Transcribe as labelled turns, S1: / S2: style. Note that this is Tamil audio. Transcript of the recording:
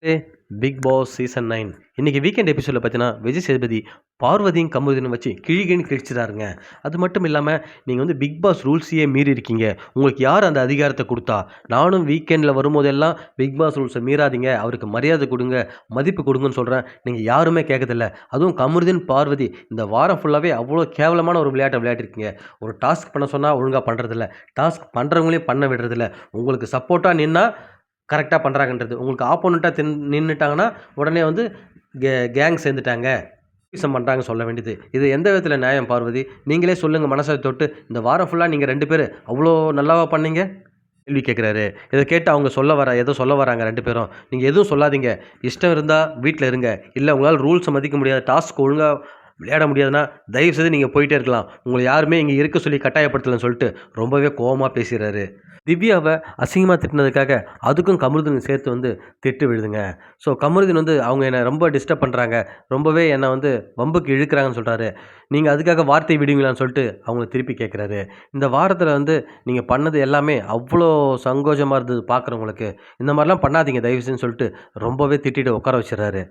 S1: ஏ பிக் பாஸ் சீசன் 9 இன்னைக்கு வீக்கெண்ட் எபிசோடில் பார்த்தீங்கன்னா விஜய் சேதுபதி பார்வதியும் கமுதினும் வச்சு கிழிகின்னு கிழிச்சிட்டாருங்க. அது மட்டும் இல்லாமல் நீங்கள் வந்து பிக் பாஸ் ரூல்ஸையே மீறி இருக்கீங்க. உங்களுக்கு யார் அந்த அதிகாரத்தை கொடுத்தா? நானும் வீக்கெண்டில் வரும்போதெல்லாம் பிக் பாஸ் ரூல்ஸை மீறாதீங்க, அவருக்கு மரியாதை கொடுங்க, மதிப்பு கொடுங்கன்னு சொல்கிறேன். நீங்கள் யாருமே கேட்கறதில்ல. அதுவும் கமருதீன் பார்வதி இந்த வாரம் ஃபுல்லாகவே அவ்வளோ கேவலமான ஒரு விளையாட்டை விளையாட்டிருக்கீங்க. ஒரு டாஸ்க் பண்ண சொன்னால் ஒழுங்காக பண்ணுறதில்ல, டாஸ்க் பண்ணுறவங்களையும் பண்ண விடுறதில்ல. உங்களுக்கு சப்போர்ட்டாக நின்னா கரெக்டாக பண்ணுறாங்கன்றது. உங்களுக்கு ஆப்போனண்ட்டாக நின்னுட்டாங்கன்னா, உடனே வந்து கேங் சேர்ந்துட்டாங்க, பண்ணுறாங்கன்னு சொல்ல வேண்டியது. இது எந்த விதத்தில நியாயம் பார்வதி? நீங்களே சொல்லுங்க மனசாட்சி தொட்டு. இந்த வாரம் ஃபுல்லா நீங்க 2 பேரு அவ்ளோ நல்லாவா பண்ணீங்க? கேள்வி கேட்குறாரு. இத கேட்டு அவங்க ஏதோ சொல்ல வராங்க 2 பேரும். நீங்க எதுவும் சொல்லாதீங்க. இஷ்டம் இருந்தா வீட்ல இருங்க. இல்ல உங்களால ரூல்ஸ மதிக்க முடியாது, டாஸ்க் ஒழுங்கா விளையாட முடியாதுன்னா, தயவு செய்து நீங்க போயிட்டே இருக்கலாம். உங்கள யாருமே இங்க இருக்க சொல்லி கட்டாயப்படுத்தலன்னு சொல்லிட்டு ரொம்பவே கோவமா பேசிறாரு. திவ்யாவ அசிங்கமா திட்டினதுக்காக அதுக்கும் கமருதீன் சேர்த்து வந்து திட்டு விழுதுங்க. ஸோ கமருதீன் வந்து அவங்க என்ன ரொம்ப டிஸ்டர்ப் பண்றாங்க, ரொம்பவே என்ன வந்து வம்புக்கு இழுக்குறாங்கன்னு சொல்றாரு. நீங்க அதுக்காக வார்த்தை விடுவீங்களான்னு சொல்லிட்டு அவங்கள திருப்பி கேட்குறாரு. இந்த வாரத்தில வந்து நீங்க பண்ணது எல்லாமே அவ்வளோ சங்கோஜமா இருந்தது பார்க்குறவங்களுக்கு. இந்த மாரிலாம் பண்ணாதீங்க தயவு செஞ்சுன்னு சொல்லிட்டு ரொம்பவே திட்டிட்டு உட்கார வச்சுர்றாரு.